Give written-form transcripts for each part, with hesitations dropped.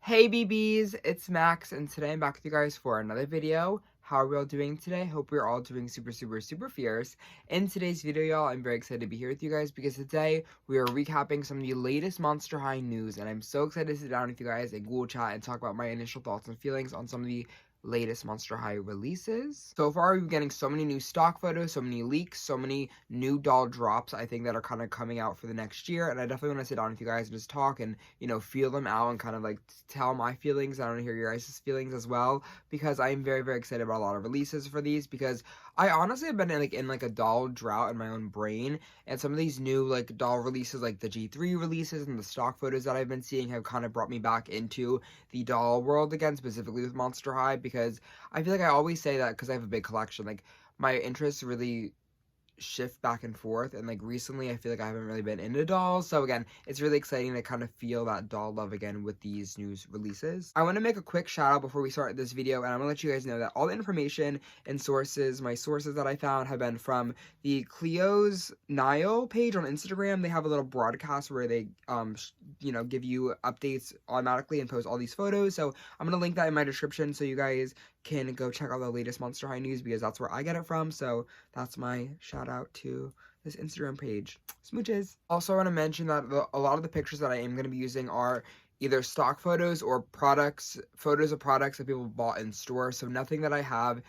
Hey BBs, it's Max, and today I'm back with you guys for another video. How are we all doing today? Hope we're all doing super fierce. In today's video, y'all, I'm very excited to be here with you guys because today we are recapping some of the latest Monster High news, and I'm so excited to sit down with you guys at Ghoulchat and talk about my initial thoughts and feelings on some of the latest Monster High releases. So far, we've been getting so many new stock photos, so many leaks, so many new doll drops, I think, that are kind of coming out for the next year, and I definitely want to sit down with you guys and just talk and, feel them out and kind of, like, tell my feelings. I want to hear your guys' feelings as well, because I am very excited about a lot of releases for these, because I honestly have been, in a doll drought in my own brain, and some of these new, like, doll releases, like the G3 releases and the stock photos that I've been seeing have kind of brought me back into the doll world again, specifically with Monster High, because I feel like I always say that because I have a big collection. Like, my interests really shift back and forth, and like recently I feel like I haven't really been into dolls, so again, it's really exciting to kind of feel that doll love again with these new releases. I want to make a quick shout out before we start this video, and I'm gonna let you guys know that all the information and sources, my sources that I found, have been from the Cleo's Nile page on Instagram. They have a little broadcast where they give you updates automatically and post all these photos, so I'm gonna link that in my description so you guys can go check out the latest Monster High news, because that's where I get it from. So that's my shout out to this Instagram page. Smooches. Also, I want to mention that a lot of the pictures that I am going to be using are either stock photos or photos of products that people bought in store. So nothing that I have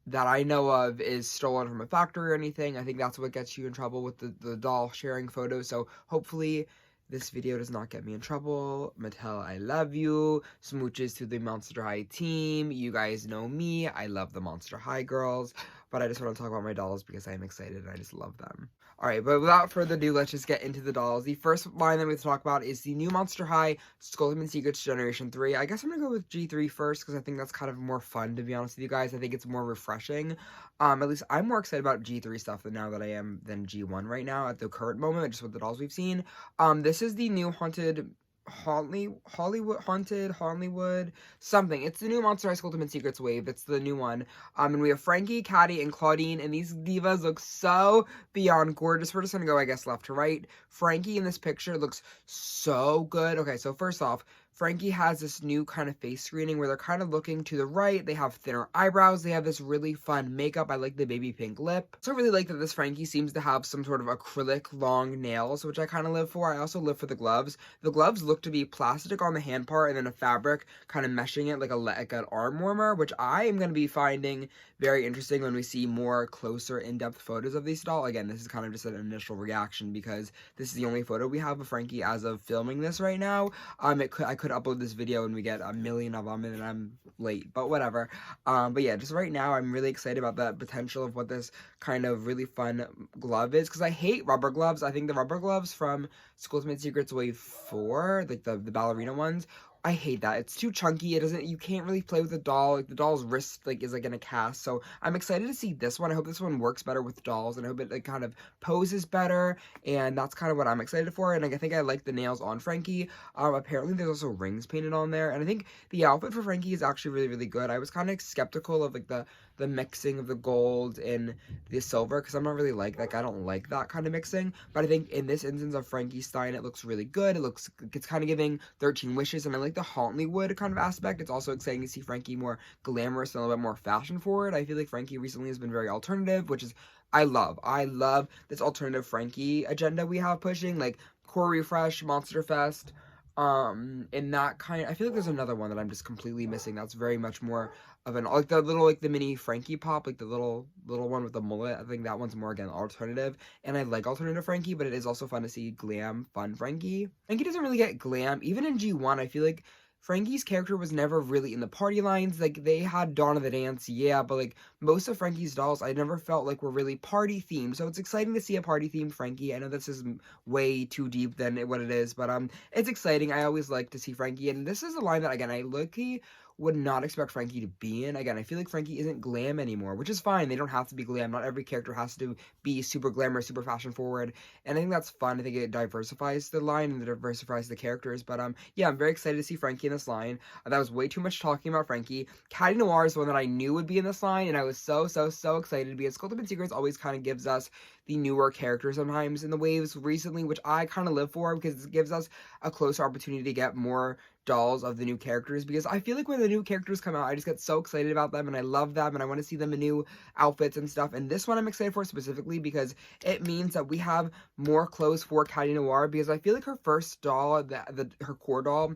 that I know of is stolen from a factory or anything. I think that's what gets you in trouble with the doll sharing photos. So hopefully this video does not get me in trouble. Mattel, I love you. Smooches to the Monster High team. You guys know me. I love the Monster High girls. But I just want to talk about my dolls because I'm excited and I just love them. Alright, but without further ado, let's just get into the dolls. The first line that we have to talk about is the new Monster High Skultimate Secrets Generation 3. I guess I'm going to go with G3 first because I think that's kind of more fun, to be honest with you guys. I think it's more refreshing. At least I'm more excited about G3 stuff than now that I am than G1 right now at the current moment, just with the dolls we've seen. This is the new Hollywood something. It's the new Monster High Ultimate Secrets wave. It's the new one. And we have Frankie, Caddy, and Claudine, and these divas look so beyond gorgeous. We're just gonna go, I guess, left to right. Frankie in this picture looks so good. Okay, so first off, Frankie has this new kind of face screening where they're kind of looking to the right. They have thinner eyebrows. They have this really fun makeup. I like the baby pink lip. I also really like that this Frankie seems to have some sort of acrylic long nails, which I kind of live for. I also live for the gloves. The gloves look to be plastic on the hand part and then a fabric kind of meshing it like an arm warmer, which I am going to be finding very interesting when we see more closer in-depth photos of these doll. Again, this is kind of just an initial reaction because this is the only photo we have of Frankie as of filming this right now. I could upload this video and we get a million of them and I'm late, but whatever. But yeah, just right now I'm really excited about the potential of what this kind of really fun glove is, because I hate rubber gloves. I think the rubber gloves from Skultimate Secrets Wave 4, like the ballerina ones, I hate that. It's too chunky. You can't really play with the doll. Like, the doll's wrist, is in a cast. So I'm excited to see this one. I hope this one works better with dolls, and I hope it, kind of poses better, and that's kind of what I'm excited for. And I think I like the nails on Frankie. Apparently there's also rings painted on there, and I think the outfit for Frankie is actually really good. I was kind of skeptical of, the mixing of the gold and the silver, because I'm not really like I don't like that kind of mixing, but I think in this instance of Frankenstein, it looks really good. It's kind of giving 13 Wishes, and I like the Hollywood kind of aspect. It's also exciting to see Frankie more glamorous and a little bit more fashion forward. I feel like Frankie recently has been very alternative, which is I love this alternative Frankie agenda we have pushing, like Core Refresh, Monster Fest, in that kind. I feel like there's another one that I'm just completely missing that's very much more of an, the mini Frankie pop, like the little one with the mullet. I think that one's more, again, alternative, and I like alternative Frankie, but it is also fun to see glam fun Frankie. Frankie doesn't really get glam. Even in G1, I feel like Frankie's character was never really in the party lines. Like, they had Dawn of the Dance, yeah, but most of Frankie's dolls I never felt like were really party themed. So it's exciting to see a party themed Frankie. I know this is way too deep than what it is, but it's exciting. I always like to see Frankie, and this is a line that, again, I low-key would not expect Frankie to be in. Again, I feel like Frankie isn't glam anymore, which is fine. They don't have to be glam. Not every character has to be super glamorous, super fashion forward, and I think that's fun. I think it diversifies the line and it diversifies the characters, but yeah, I'm very excited to see Frankie in this line. That was way too much talking about Frankie. Caddy Noir is the one that I knew would be in this line, and I was so excited because Skultimate Secrets always kind of gives us the newer characters sometimes in the waves recently, which I kind of live for because it gives us a closer opportunity to get more dolls of the new characters, because I feel like when the new characters come out, I just get so excited about them and I love them and I want to see them in new outfits and stuff. And this one I'm excited for specifically because it means that we have more clothes for Caddy Noir, because I feel like her first doll, her core doll,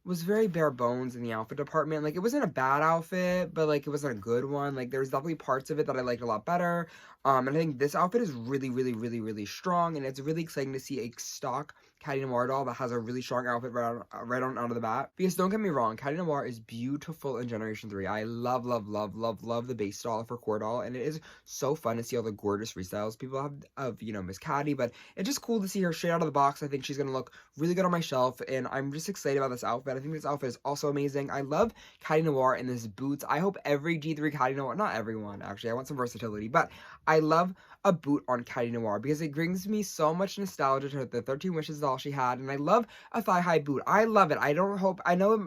was very bare bones in the outfit department. Like, it wasn't a bad outfit, but like it wasn't a good one. Like, there's definitely parts of it that I liked a lot better. And I think this outfit is really, really, really, really strong, and it's really exciting to see a stock Caddy Noir doll that has a really strong outfit right on out of the bat. Because don't get me wrong, Caddy Noir is beautiful in Generation 3. I love, love, love, love, love the base doll for core doll, and it is so fun to see all the gorgeous restyles people have of, you know, Miss Caddy, but it's just cool to see her straight out of the box. I think she's gonna look really good on my shelf, and I'm just excited about this outfit. I think this outfit is also amazing. I love Caddy Noir in this boots. I hope every G3 Caddy Noir, not everyone actually, I want some versatility, but I love a boot on Caddy Noir because it brings me so much nostalgia to the 13 Wishes doll she had, and I love a thigh-high boot. I love it. I know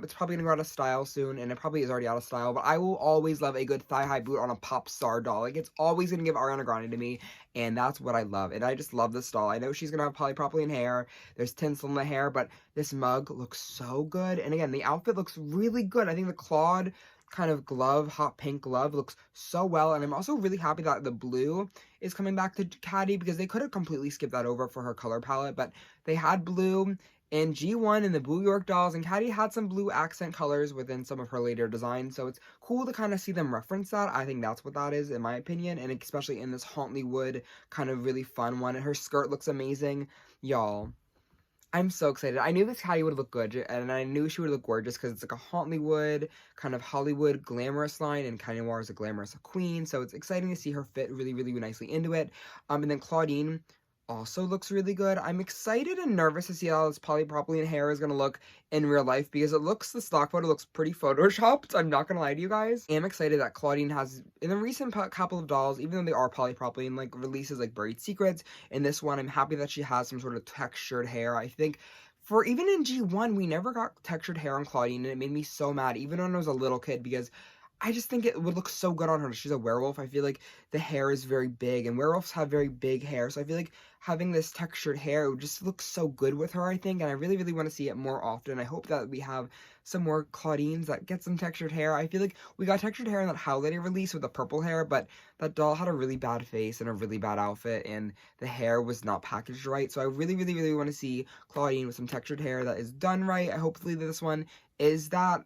it's probably gonna go out of style soon, and it probably is already out of style, but I will always love a good thigh-high boot on a pop star doll. Like, it's always gonna give Ariana Grande to me, and that's what I love, and I just love this doll. I know she's gonna have polypropylene hair, there's tinsel in the hair, but this mug looks so good, and again, the outfit looks really good. I think the clawed kind of glove, hot pink glove, looks so well, and I'm also really happy that the blue is coming back to Caddy, because they could have completely skipped that over for her color palette, but they had blue in G1 and the Blue York dolls, and Caddy had some blue accent colors within some of her later designs, so it's cool to kind of see them reference that. I think that's what that is, in my opinion, and especially in this Hauntley Wood kind of really fun one, and her skirt looks amazing, y'all. I'm so excited. I knew this Caddy would look good, and I knew she would look gorgeous because it's like a Hauntley Wood, kind of Hollywood glamorous line, and Caddy Noir is a glamorous queen, so it's exciting to see her fit really, really nicely into it. And then Claudine also looks really good. I'm excited and nervous to see how this polypropylene hair is going to look in real life, because the stock photo looks pretty photoshopped. I'm not going to lie to you guys. I'm excited that Claudine has, in the recent couple of dolls, even though they are polypropylene, like releases like Buried Secrets, in this one, I'm happy that she has some sort of textured hair. I think for even in G1, we never got textured hair on Claudine, and it made me so mad, even when I was a little kid, because I just think it would look so good on her. She's a werewolf. I feel like the hair is very big, and werewolves have very big hair, so I feel like having this textured hair would just look so good with her, I think, and I really, really want to see it more often. I hope that we have some more Claudines that get some textured hair. I feel like we got textured hair in that Holiday release with the purple hair, but that doll had a really bad face and a really bad outfit, and the hair was not packaged right, so I really, really, really want to see Claudine with some textured hair that is done right. Hopefully this one is that.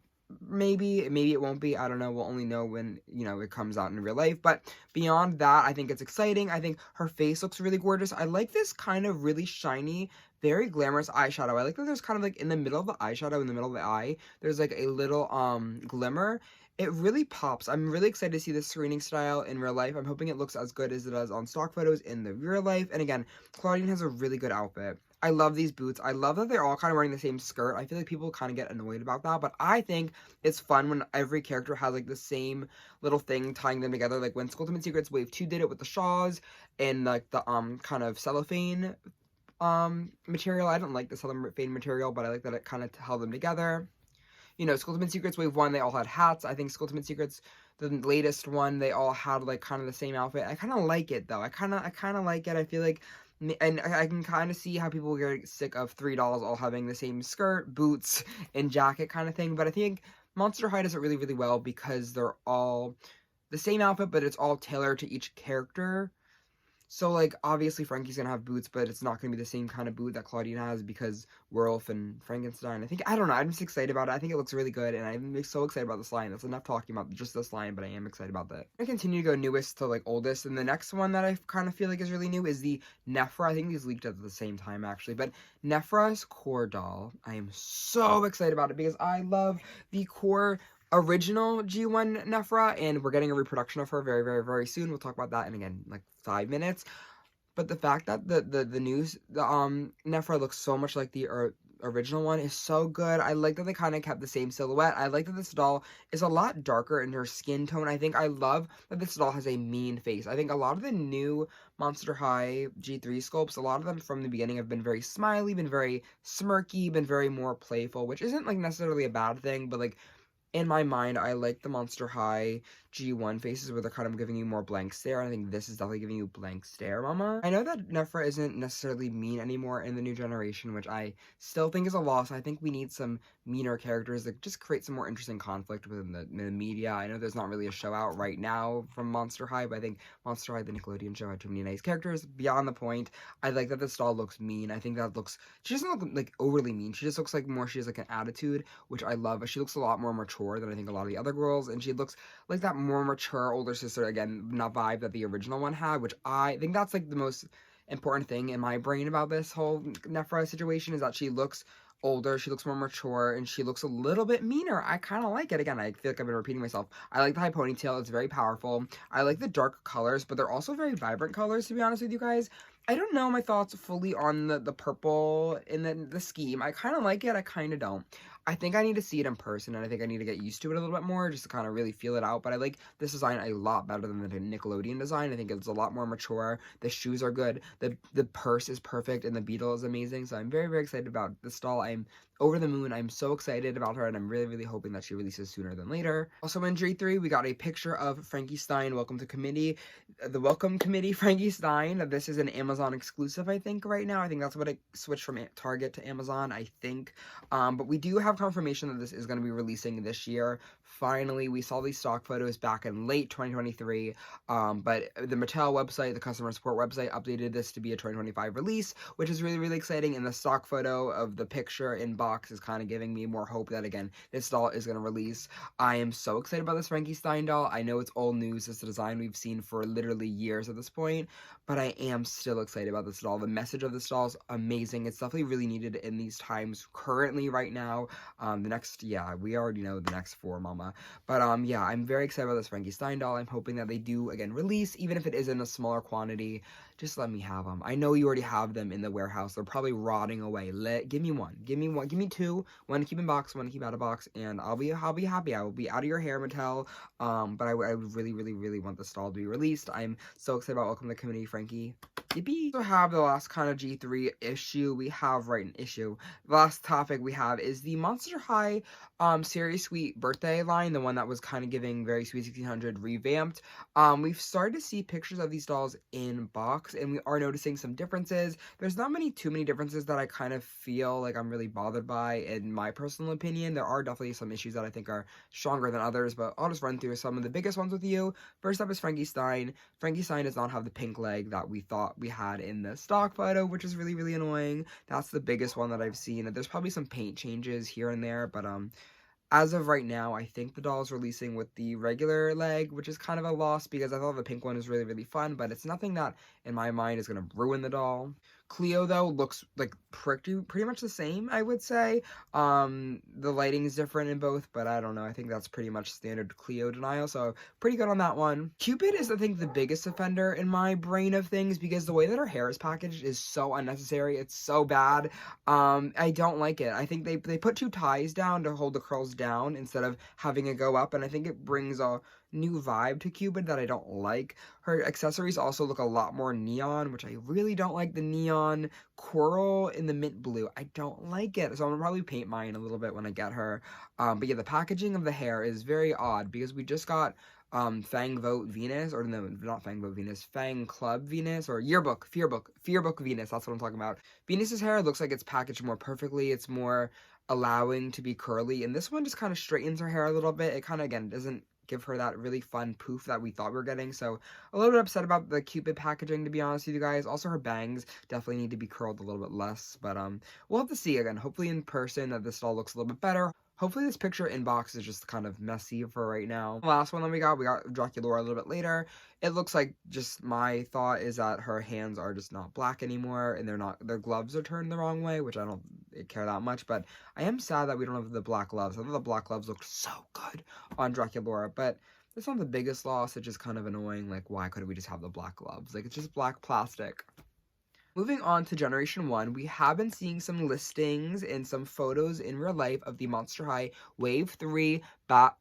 Maybe it won't be, I don't know, we'll only know when, you know, it comes out in real life, but beyond that, I think it's exciting. I think her face looks really gorgeous. I like this kind of really shiny, very glamorous eyeshadow. I like that there's kind of like in the middle of the eyeshadow, in the middle of the eye, there's like a little glimmer. It really pops. I'm really excited to see this screening style in real life. I'm hoping it looks as good as it does on stock photos in the real life. And again, Claudine has a really good outfit. I love these boots. I love that they're all kind of wearing the same skirt. I feel like people kind of get annoyed about that, but I think it's fun when every character has like the same little thing tying them together. Like when Skultimate Secrets Wave 2 did it with the shawls and like the kind of cellophane material. I don't like the cellophane material, but I like that it kind of held them together. You know, Skultimate Secrets Wave 1, they all had hats. I think Skultimate Secrets, the latest one, they all had like kind of the same outfit. I kind of like it though. I kind of like it. I feel like, and I can kind of see how people get sick of 3 dolls all having the same skirt, boots, and jacket kind of thing. But I think Monster High does it really, really well because they're all the same outfit, but it's all tailored to each character. So, like, obviously Frankie's gonna have boots, but it's not gonna be the same kind of boot that Claudine has because Werewolf and Frankenstein. I don't know, I'm just excited about it. I think it looks really good, and I'm so excited about this line. That's enough talking about just this line, but I am excited about that. I continue to go newest to, like, oldest, and the next one that I kind of feel like is really new is the Nefera. I think these leaked at the same time, actually, but Nefera's core doll. I am so excited about it because I love the core original G1 Nefera, and we're getting a reproduction of her very, very, very soon. We'll talk about that in, again, like 5 minutes. But the fact that the Nefera looks so much like the original one is so good. I like that they kind of kept the same silhouette. I like that this doll is a lot darker in her skin tone. I think I love that this doll has a mean face. I think a lot of the new Monster High G3 sculpts, a lot of them from the beginning have been very smiley, been very smirky, been very more playful, which isn't like necessarily a bad thing, but like In my mind, I like the Monster High G1 faces where they're kind of giving you more blank stare. I think this is definitely giving you blank stare, mama. I know that Nefera isn't necessarily mean anymore in the new generation, which I still think is a loss. I think we need some meaner characters that just create some more interesting conflict within the media. I know there's not really a show out right now from Monster High, but I think Monster High, the Nickelodeon show, had too many nice characters. Beyond the point, I like that this doll looks mean. I think that looks, she doesn't look like overly mean. She just looks like more, she has like an attitude, which I love. She looks a lot more mature than I think a lot of the other girls, and she looks like that more mature older sister, again, not vibe that the original one had, which I think that's like the most important thing in my brain about this whole Nefera situation, is that she looks older, she looks more mature, and she looks a little bit meaner. I kind of like it. Again, I feel like I've been repeating myself. I like the high ponytail. It's very powerful. I like the dark colors, but they're also very vibrant colors, to be honest with you guys. I don't know my thoughts fully on the purple in the scheme. I kind of like it. I kind of don't. I think I need to see it in person, and I think I need to get used to it a little bit more just to kind of really feel it out. But I like this design a lot better than the Nickelodeon design. I think it's a lot more mature. The shoes are good. The purse is perfect, and the beetle is amazing. So I'm very, very excited about this doll. I'm over the moon. I'm so excited about her, and I'm really, really hoping that she releases sooner than later. Also in G3, we got a picture of Frankie Stein, Welcome to Committee. The Welcome Committee Frankie Stein. This is an Amazon exclusive, I think, right now. I think that's what it switched from Target to Amazon, I think. But we do have confirmation that this is going to be releasing this year. Finally, we saw these stock photos back in late 2023, but the Mattel website, the customer support website, updated this to be a 2025 release, which is really, really exciting. And the stock photo of the picture in box is kind of giving me more hope that, again, this doll is going to release. I am so excited about this Frankie Stein doll. I know it's old news. It's a design we've seen for literally years at this point, but I am still excited about this doll. The message of this doll is amazing. It's definitely really needed in these times currently right now. We already know the next four, mama. But yeah, I'm very excited about this Frankie Stein doll. I'm hoping that they do, again, release, even if it is in a smaller quantity. Just let me have them. I know you already have them in the warehouse. They're probably rotting away. Give me one. Give me one. Give me two. One to keep in box, one to keep out of box, and I'll be happy. I will be out of your hair, Mattel. But I would really, really, really want this doll to be released. I'm so excited about Welcome to the Committee, Frankie. Yippee! So have the last kind of G3 issue we have, the last topic we have is the Monster High Serious Sweet birthday line, the one that was kind of giving Very Sweet 1600 revamped. We've started to see pictures of these dolls in box, and we are noticing some differences. There's not too many differences that I kind of feel like I'm really bothered by, in my personal opinion. There are definitely some issues that I think are stronger than others, but I'll just run through some of the biggest ones with you. First up is Frankie Stein. Frankie Stein does not have the pink leg that we thought we had in the stock photo, which is really, really annoying. That's the biggest one that I've seen. There's probably some paint changes here and there, but as of right now, I think the doll is releasing with the regular leg, which is kind of a loss because I thought the pink one was really, really fun, but it's nothing that, in my mind, is going to ruin the doll. Cleo, though, looks like pretty much the same, I would say. The lighting is different in both, but I don't know. I think that's pretty much standard Cleo denial, so pretty good on that one. Cupid is, I think, the biggest offender in my brain of things because the way that her hair is packaged is so unnecessary. It's so bad. I don't like it. I think they put two ties down to hold the curls down instead of having it go up, and I think it brings a new vibe to Cupid that I don't like. Her accessories also look a lot more neon, which I really don't like. The neon coral in the mint blue, I don't like it, so I'm gonna probably paint mine a little bit when I get her. But yeah, the packaging of the hair is very odd because we just got Fang Vote Venus, or no, not Fang Vote Venus, Fang Club Venus, or Fearbook Venus, that's what I'm talking about. Venus's hair looks like it's packaged more perfectly. It's more allowing to be curly, and this one just kind of straightens her hair a little bit. It kind of, again, doesn't give her that really fun poof that we thought we were getting, so a little bit upset about the Cupid packaging, to be honest with you guys. Also, her bangs definitely need to be curled a little bit less, but we'll have to see. Again, hopefully in person that this doll looks a little bit better. Hopefully this picture in box is just kind of messy for right now. The last one that we got Draculaura a little bit later. It looks like, just my thought is that her hands are just not black anymore, and their gloves are turned the wrong way, which I don't care that much, but I am sad that we don't have the black gloves. I thought the black gloves looked so good on Draculaura, but it's not the biggest loss. It's just kind of annoying. Like, why couldn't we just have the black gloves? Like, it's just black plastic. Moving on to Generation 1, we have been seeing some listings and some photos in real life of the Monster High Wave 3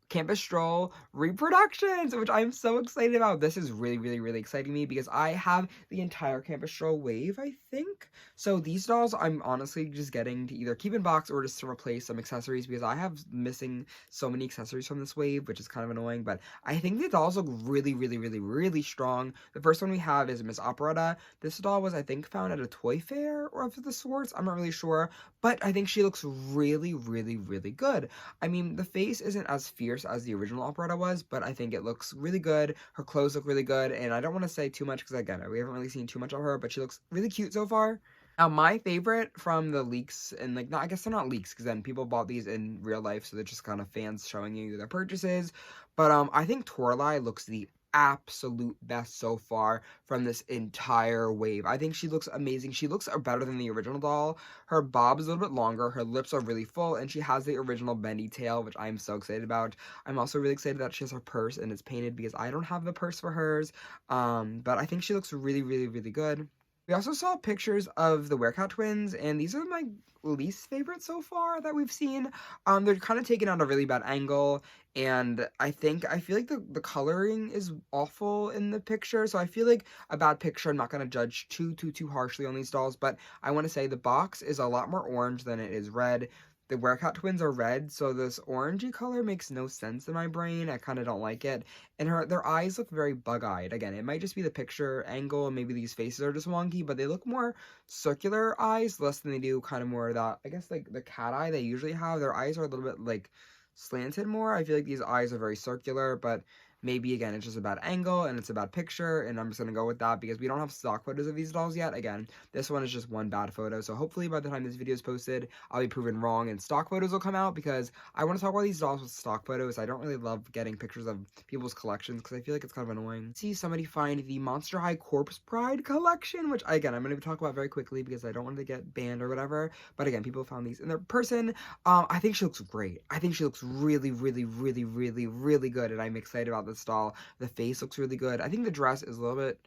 Campus Stroll reproductions, which I'm so excited about. This is really, really, really exciting me because I have the entire Campus Stroll wave, I think. So these dolls I'm honestly just getting to either keep in box or just to replace some accessories because I have missing so many accessories from this wave, which is kind of annoying. But I think the dolls look really, really, really, really strong. The first one we have is Miss Operetta. This doll was, I think, found at a toy fair or of the sorts. I'm not really sure, but I think she looks really, really, really good. I mean, the face isn't as fierce as the original Operetta was, but I think it looks really good. Her clothes look really good, and I don't want to say too much because, again, we haven't really seen too much of her, but she looks really cute so far. Now, my favorite from the leaks, and like, not, I guess they're not leaks because then people bought these in real life, so they're just kind of fans showing you their purchases. But I think Toralei looks the absolute best so far from this entire wave. I think she looks amazing. She looks better than the original doll. Her bob is a little bit longer, her lips are really full, and she has the original bendy tail, which I'm so excited about. I'm also really excited that she has her purse and it's painted because I don't have the purse for hers. But I think she looks really, really, really good. We also saw pictures of the Werecat twins, and these are my least favorite so far that we've seen. They're kind of taken at a really bad angle, and I feel like the coloring is awful in the picture, so I feel like a bad picture. I'm not going to judge too harshly on these dolls, but I want to say the box is a lot more orange than it is red. The Werecat twins are red, so this orangey color makes no sense in my brain. I kind of don't like it. And their eyes look very bug-eyed. Again, it might just be the picture angle, and maybe these faces are just wonky, but they look more circular eyes, less than they do kind of more of that, I guess, like the cat eye they usually have. Their eyes are a little bit, like, slanted more. I feel like these eyes are very circular, but maybe, again, it's just a bad angle and it's a bad picture, and I'm just going to go with that because we don't have stock photos of these dolls yet. Again, this one is just one bad photo, so hopefully by the time this video is posted, I'll be proven wrong and stock photos will come out because I want to talk about these dolls with stock photos. I don't really love getting pictures of people's collections because I feel like it's kind of annoying. See somebody find the Monster High Corpse Bride collection, which, again, I'm going to talk about very quickly because I don't want to get banned or whatever, but again, people found these in their person. I think she looks great. I think she looks really, really, really, really, really good, and I'm excited about this doll. The face looks really good. I think the dress is a little bit...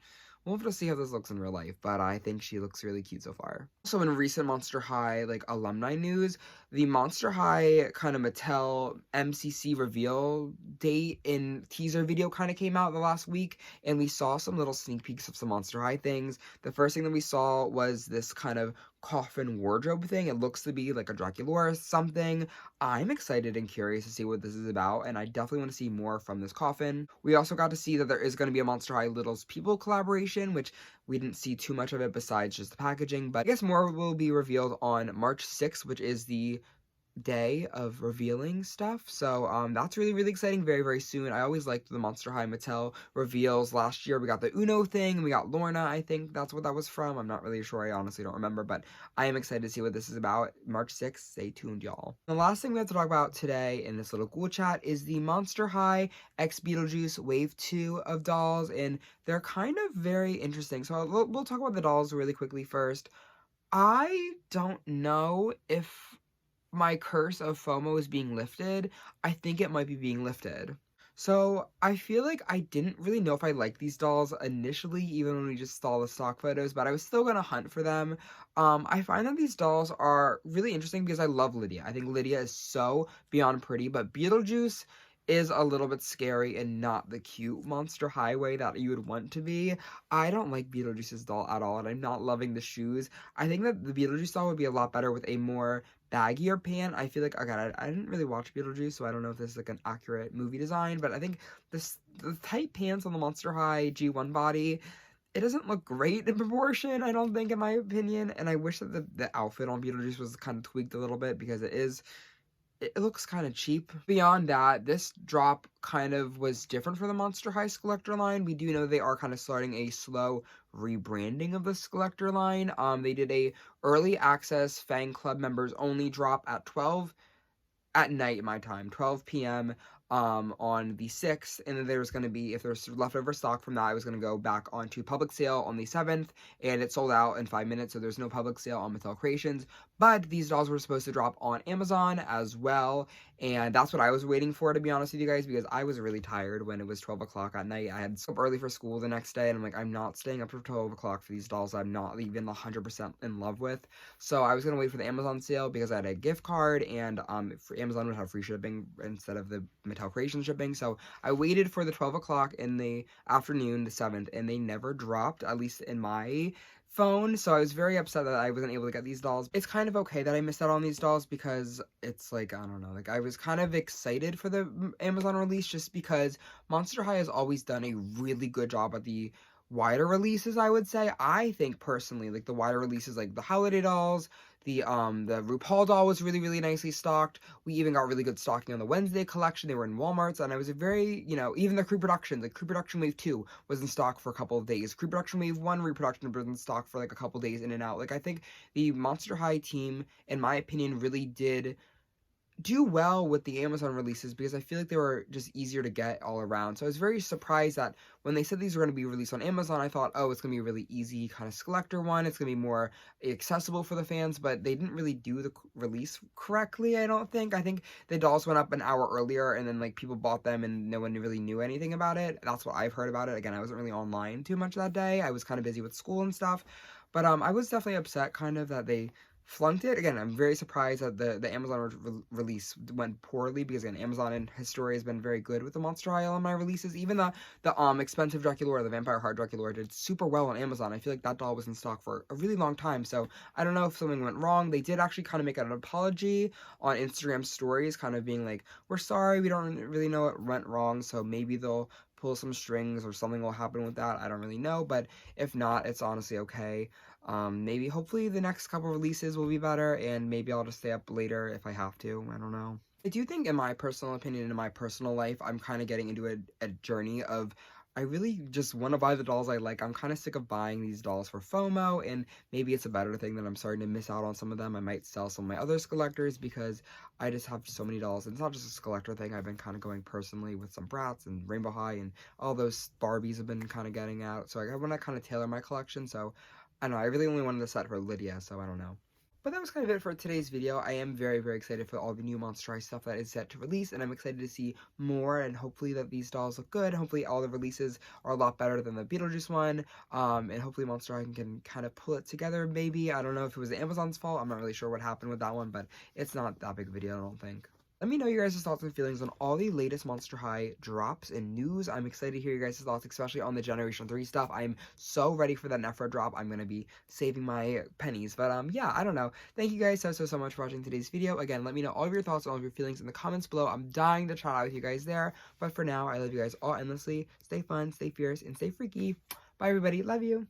We'll have to see how this looks in real life, but I think she looks really cute so far. Also, in recent Monster High, like, alumni news, the Monster High kind of Mattel MCC reveal date and teaser video kind of came out the last week, and we saw some little sneak peeks of some Monster High things. The first thing that we saw was this kind of coffin wardrobe thing. It looks to be like a Draculaurus something. I'm excited and curious to see what this is about, and I definitely want to see more from this coffin. We also got to see that there is going to be a Monster High Littles People collaboration, which we didn't see too much of it besides just the packaging, but I guess more will be revealed on March 6th, which is the day of revealing stuff, so that's really, really exciting. Very, very soon. I always liked the Monster High Mattel reveals. Last year we got the Uno thing, and we got Lorna. I think that's what that was from. I'm not really sure. I honestly don't remember, but I am excited to see what this is about. March 6th. Stay tuned, y'all. The last thing we have to talk about today in this little Ghoul chat is the Monster High X Beetlejuice Wave 2 of dolls, and they're kind of very interesting. So we'll talk about the dolls really quickly first. I don't know if my curse of FOMO is being lifted. I think it might be being lifted. So I feel like I didn't really know if I liked these dolls initially, even when we just saw the stock photos, but I was still gonna hunt for them. I find that these dolls are really interesting because I love Lydia. I think Lydia is so beyond pretty, but Beetlejuice is a little bit scary and not the cute Monster High way that you would want to be. I don't like Beetlejuice's doll at all, and I'm not loving the shoes. I think that the Beetlejuice doll would be a lot better with a more baggier pant. I feel like, again, I didn't really watch Beetlejuice, so I don't know if this is like an accurate movie design, but I think the tight pants on the Monster High G1 body, it doesn't look great in proportion, I don't think, in my opinion, and I wish that the outfit on Beetlejuice was kind of tweaked a little bit because it looks kind of cheap. Beyond that, this drop kind of was different for the Monster High Skullector line. We do know they are kind of starting a slow rebranding of the Skullector line. They did a early access Fang Club members only drop at 12 at night, my time, 12 p.m. on the 6th, and then there's going to be, if there's leftover stock from that, I was going to go back onto public sale on the 7th, and it sold out in 5 minutes, so there's no public sale on Mattel Creations. But these dolls were supposed to drop on Amazon as well, and that's what I was waiting for, to be honest with you guys, because I was really tired when it was 12 o'clock at night. I had to up early for school the next day, and I'm like, I'm not staying up for 12 o'clock for these dolls I'm not even 100% in love with. So I was going to wait for the Amazon sale because I had a gift card, and Amazon would have free shipping instead of the Mattel Creation shipping. So I waited for the 12 o'clock in the afternoon, the 7th, and they never dropped, at least in my phone. So I was very upset that I wasn't able to get these dolls. It's kind of okay that I missed out on these dolls because it's like, I don't know, like I was kind of excited for the Amazon release just because Monster High has always done a really good job at the wider releases, I would say. I think personally, like the wider releases, like the holiday dolls, the RuPaul doll was really, really nicely stocked. We even got really good stocking on the Wednesday collection. They were in Walmart's, and I was a very, you know, even the Creeproduction Wave 2 was in stock for a couple of days. Creeproduction Wave 1 reproduction was in stock for like a couple days in and out. Like, I think the Monster High team, in my opinion, really did do well with the Amazon releases because I feel like they were just easier to get all around. So I was very surprised that when they said these were going to be released on Amazon, I thought, oh, it's going to be a really easy kind of collector one. It's going to be more accessible for the fans, but they didn't really do the release correctly, I don't think. I think the dolls went up an hour earlier and then like people bought them and no one really knew anything about it. That's what I've heard about it. Again, I wasn't really online too much that day. I was kind of busy with school and stuff. But I was definitely upset kind of that they flunked it. Again, I'm very surprised that the Amazon release went poorly because, again, Amazon in history has been very good with the Monster High Alumni releases. Even the expensive Draculaura, the Vampire Heart Draculaura, did super well on Amazon. I feel like that doll was in stock for a really long time, so I don't know if something went wrong. They did actually kind of make an apology on Instagram stories, kind of being like, we're sorry, we don't really know what went wrong, so maybe they'll pull some strings or something will happen with that. I don't really know, but if not, it's honestly okay. Maybe hopefully the next couple releases will be better, and maybe I'll just stay up later if I have to. I don't know. I do think, in my personal opinion, in my personal life, I'm kind of getting into a journey of I really just want to buy the dolls I like. I'm kind of sick of buying these dolls for FOMO, and maybe it's a better thing that I'm starting to miss out on some of them. I might sell some of my other collectors because I just have so many dolls. And it's not just a collector thing. I've been kind of going personally with some Bratz and Rainbow High, and all those Barbies have been kind of getting out. So I want to kind of tailor my collection. So I don't know. I really only wanted a set for Lydia, so I don't know. But that was kind of it for today's video. I am very, very excited for all the new Monster High stuff that is set to release, and I'm excited to see more, and hopefully that these dolls look good. Hopefully all the releases are a lot better than the Beetlejuice one, and hopefully Monster High can kind of pull it together, maybe. I don't know if it was Amazon's fault. I'm not really sure what happened with that one, but it's not that big of a deal, I don't think. Let me know your guys' thoughts and feelings on all the latest Monster High drops and news. I'm excited to hear your guys' thoughts, especially on the Generation 3 stuff. I'm so ready for that Nefera drop. I'm going to be saving my pennies. But, yeah, I don't know. Thank you guys so much for watching today's video. Again, let me know all of your thoughts and all of your feelings in the comments below. I'm dying to chat out with you guys there. But for now, I love you guys all endlessly. Stay fun, stay fierce, and stay freaky. Bye, everybody. Love you.